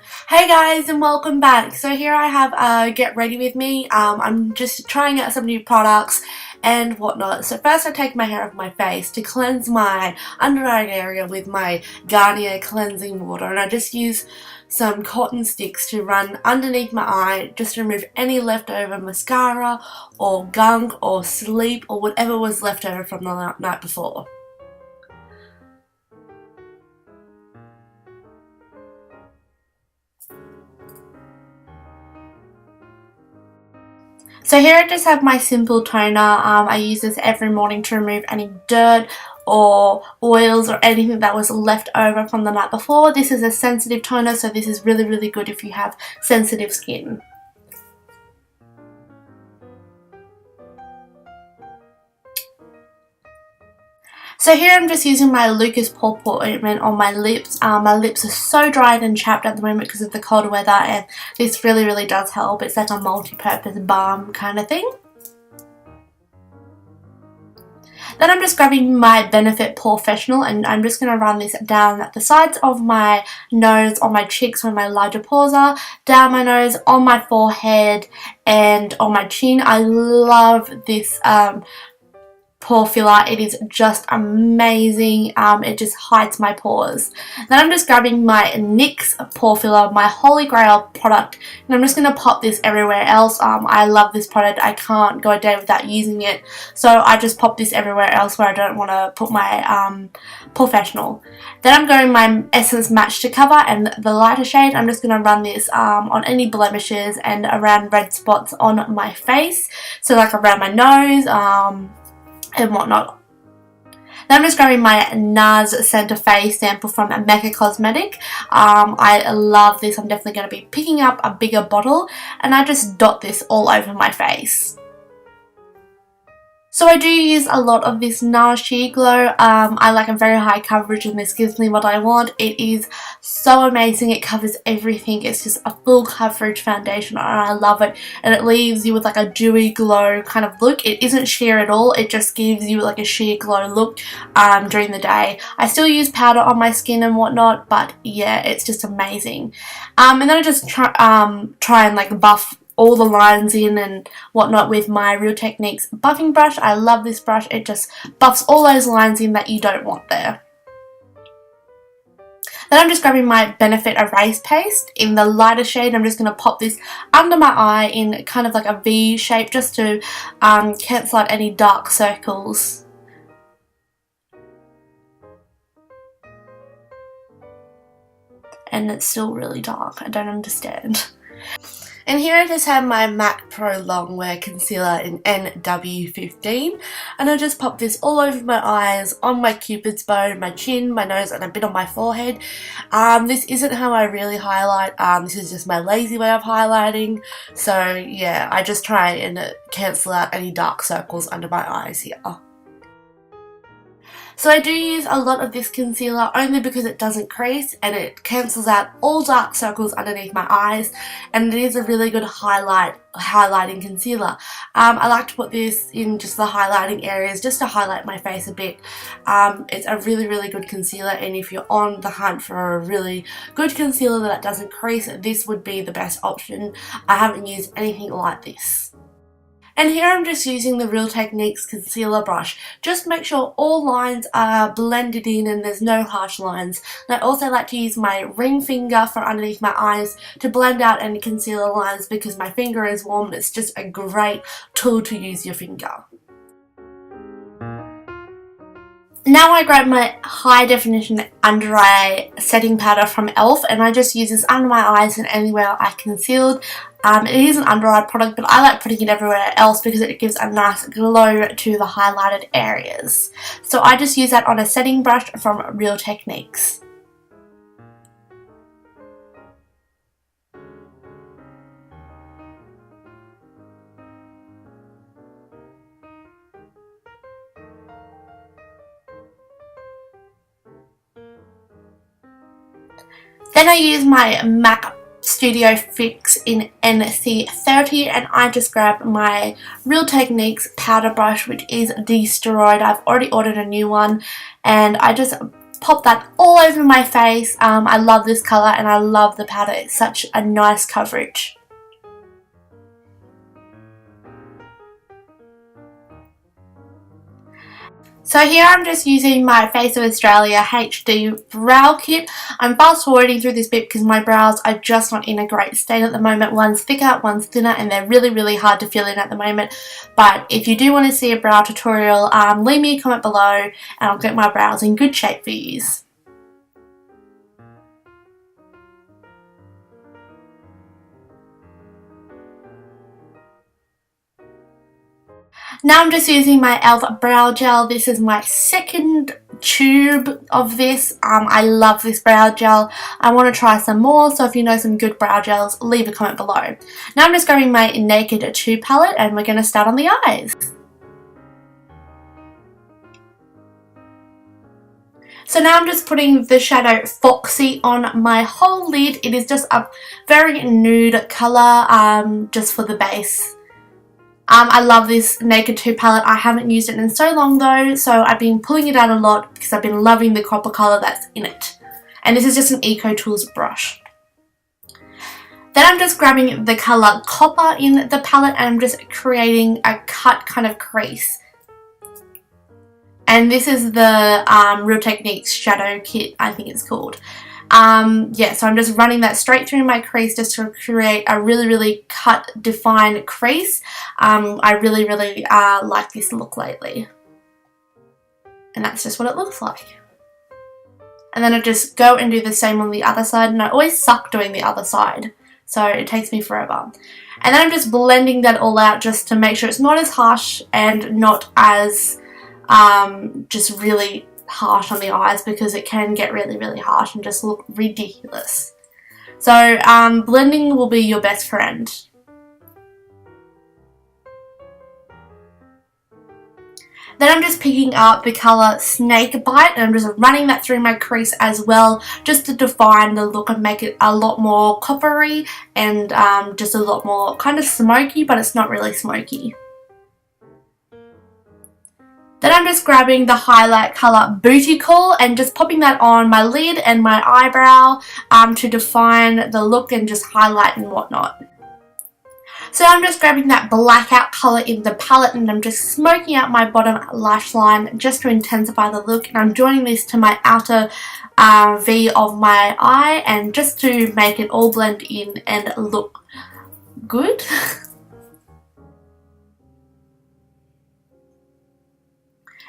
Hey guys, and welcome back. So here I have Get Ready With Me. I'm just trying out some new products and whatnot. So first I take my hair off my face to cleanse my under eye area with my Garnier cleansing water, and I just use some cotton sticks to run underneath my eye just to remove any leftover mascara or gunk or sleep or whatever was left over from the night before. So here I just have my simple toner. I use this every morning to remove any dirt or oils or anything that was left over from the night before. This is a sensitive toner, so this is really good if you have sensitive skin. So here I'm just using my Lucas Pawpaw ointment on my lips. My lips are so dried and chapped at the moment because of the cold weather, and this really does help. It's like a multi-purpose balm kind of thing. Then I'm just grabbing my Benefit Professional, and I'm just going to run this down the sides of my nose, on my cheeks where my larger pores are, down my nose, on my forehead, and on my chin. I love this pore filler. It is just amazing. It just hides my pores. Then I'm just grabbing my NYX pore filler, my holy grail product, and I'm just going to pop this everywhere else. I love this product. I can't go a day without using it, so I just pop this everywhere else where I don't want to put my Professional. Then I'm going my Essence Match to Cover, and the lighter shade, I'm just going to run this on any blemishes and around red spots on my face, so like around my nose and whatnot. Then I'm just grabbing my NARS Center Face sample from Mecca Cosmetic. I love this. I'm definitely going to be picking up a bigger bottle, and I just dot this all over my face. So I do use a lot of this NARS Sheer Glow. I like a very high coverage, and this gives me what I want. It is so amazing. It covers everything. It's just a full coverage foundation, and I love it. And it leaves you with like a dewy glow kind of look. It isn't sheer at all. It just gives you like a sheer glow look during the day. I still use powder on my skin and whatnot, but yeah, it's just amazing. And then I just try and like buff all the lines in and whatnot with my Real Techniques buffing brush. I love this brush. It just buffs all those lines in that you don't want there. Then I'm just grabbing my Benefit Erase Paste in the lighter shade. I'm just going to pop this under my eye in kind of like a V shape just to cancel out any dark circles. And it's still really dark. I don't understand. And here I just have my MAC Pro Longwear Concealer in NW15, and I just pop this all over my eyes, on my cupid's bow, my chin, my nose, and a bit on my forehead. This isn't how I really highlight. This is just my lazy way of highlighting. So yeah, I just try and cancel out any dark circles under my eyes here. So I do use a lot of this concealer only because it doesn't crease and it cancels out all dark circles underneath my eyes, and it is a really good highlighting concealer. I like to put this in just the highlighting areas just to highlight my face a bit. It's a really good concealer, and if you're on the hunt for a really good concealer that doesn't crease, this would be the best option. I haven't used anything like this. And here I'm just using the Real Techniques concealer brush. Just make sure all lines are blended in and there's no harsh lines. And I also like to use my ring finger for underneath my eyes to blend out any concealer lines because my finger is warm. It's just a great tool to use your finger. Now I grab my high definition under eye setting powder from ELF, and I just use this under my eyes and anywhere I concealed. It is an under eye product, but I like putting it everywhere else because it gives a nice glow to the highlighted areas. So I just use that on a setting brush from Real Techniques. Then I use my MAC Studio Fix in NC30, and I just grab my Real Techniques powder brush, which is destroyed. I've already ordered a new one, and I just pop that all over my face. I love this colour and I love the powder. It's such a nice coverage. So here I'm just using my Face of Australia HD brow kit. I'm fast forwarding through this bit because my brows are just not in a great state at the moment. One's thicker, one's thinner, and they're really hard to fill in at the moment. But if you do want to see a brow tutorial, leave me a comment below and I'll get my brows in good shape for you. Now I'm just using my e.l.f. brow gel. This is my second tube of this. I love this brow gel. I want to try some more, so if you know some good brow gels, leave a comment below. Now I'm just grabbing my Naked 2 palette and we're going to start on the eyes. So now I'm just putting the shadow Foxy on my whole lid. It is just a very nude colour, just for the base. I love this Naked 2 palette. I haven't used it in so long though, so I've been pulling it out a lot because I've been loving the copper colour that's in it. And this is just an Eco Tools brush. Then I'm just grabbing the colour Copper in the palette and I'm just creating a cut kind of crease. And this is the Real Techniques Shadow Kit, I think it's called. Yeah, so I'm just running that straight through my crease just to create a really cut, defined crease. I really like this look lately. And that's just what it looks like. And then I just go and do the same on the other side, and I always suck doing the other side, so it takes me forever. And then I'm just blending that all out just to make sure it's not as harsh and not as just really harsh on the eyes, because it can get really harsh and just look ridiculous. So blending will be your best friend. Then I'm just picking up the colour Snake Bite and I'm just running that through my crease as well, just to define the look and make it a lot more coppery and just a lot more kind of smoky, but it's not really smoky. Then I'm just grabbing the highlight colour Booty Call and just popping that on my lid and my eyebrow to define the look and just highlight and whatnot. So I'm just grabbing that blackout colour in the palette and I'm just smoking out my bottom lash line just to intensify the look, and I'm joining this to my outer V of my eye and just to make it all blend in and look good.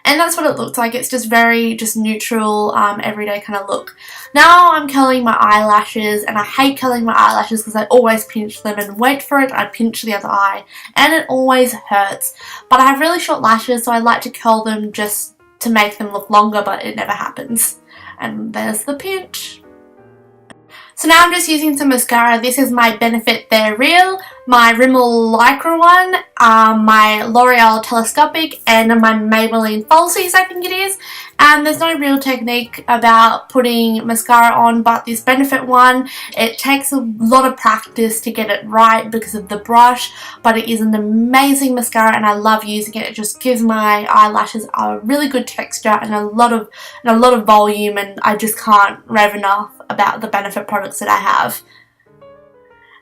And that's what it looks like. It's just very neutral, everyday kind of look. Now I'm curling my eyelashes, and I hate curling my eyelashes because I always pinch them and wait for it. I pinch the other eye and it always hurts. But I have really short lashes, so I like to curl them just to make them look longer, but it never happens. And there's the pinch. So now I'm just using some mascara. This is my Benefit They're Real, my Rimmel Lycra one, my L'Oreal Telescopic, and my Maybelline Falsies, I think it is. And there's no real technique about putting mascara on, but this Benefit one, it takes a lot of practice to get it right because of the brush, but it is an amazing mascara and I love using it. It just gives my eyelashes a really good texture and a lot of volume, and I just can't rave enough about the Benefit products that I have.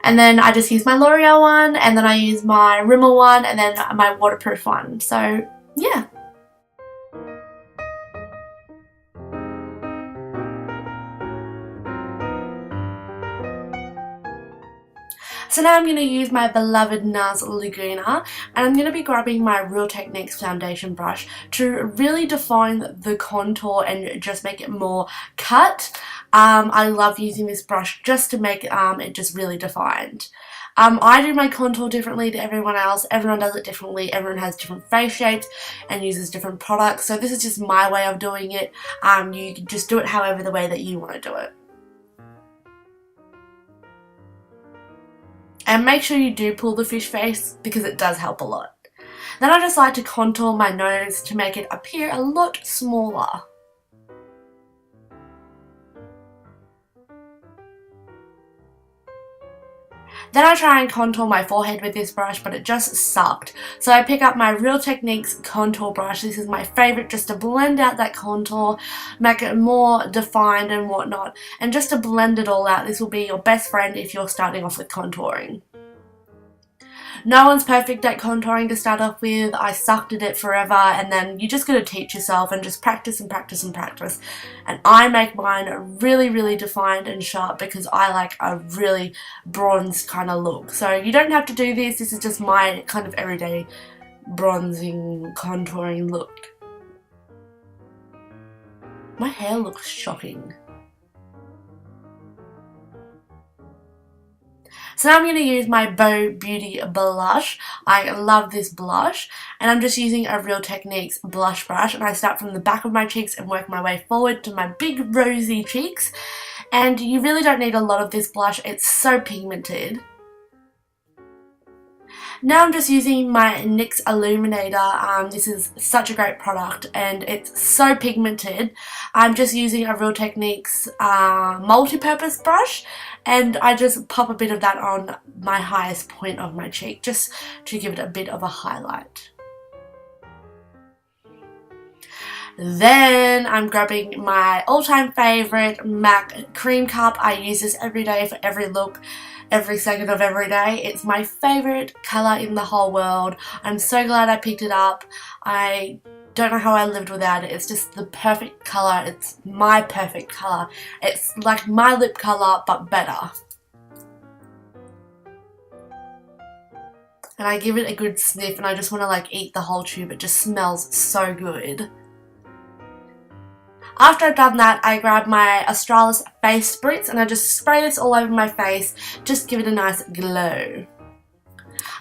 And then I just use my L'Oreal one, and then I use my Rimmel one, and then my waterproof one. So yeah. So now I'm going to use my beloved NARS Laguna, and I'm going to be grabbing my Real Techniques foundation brush to really define the contour and just make it more cut. I love using this brush just to make it just really defined. I do my contour differently to everyone else. Everyone does it differently. Everyone has different face shapes and uses different products. So this is just my way of doing it. You can just do it however the way that you want to do it. And make sure you do pull the fish face because it does help a lot. Then I just like to contour my nose to make it appear a lot smaller. Then I try and contour my forehead with this brush, but it just sucked. So I pick up my Real Techniques contour brush. This is my favourite, just to blend out that contour, make it more defined and whatnot. And just to blend it all out, this will be your best friend if you're starting off with contouring. No one's perfect at contouring to start off with. I sucked at it forever, and then you just got to teach yourself and just practice and practice and practice. And I make mine really, really defined and sharp because I like a really bronze kind of look. So you don't have to do this. This is just my kind of everyday bronzing contouring look. My hair looks shocking. So now I'm going to use my Bow Beauty blush. I love this blush, and I'm just using a Real Techniques blush brush, and I start from the back of my cheeks and work my way forward to my big rosy cheeks. And you really don't need a lot of this blush, it's so pigmented. Now I'm just using my NYX Illuminator. This is such a great product and it's so pigmented. I'm just using a Real Techniques multi-purpose brush, and I just pop a bit of that on my highest point of my cheek just to give it a bit of a highlight. Then I'm grabbing my all-time favourite MAC Cream Cup. I use this every day for every look, every second of every day. It's my favourite colour in the whole world. I'm so glad I picked it up. I don't know how I lived without it. It's just the perfect colour. It's my perfect colour. It's like my lip colour but better. And I give it a good sniff and I just want to like eat the whole tube. It just smells so good. After I've done that, I grab my Australis face spritz and I just spray this all over my face, just give it a nice glow.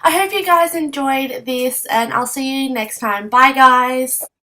I hope you guys enjoyed this, and I'll see you next time. Bye guys!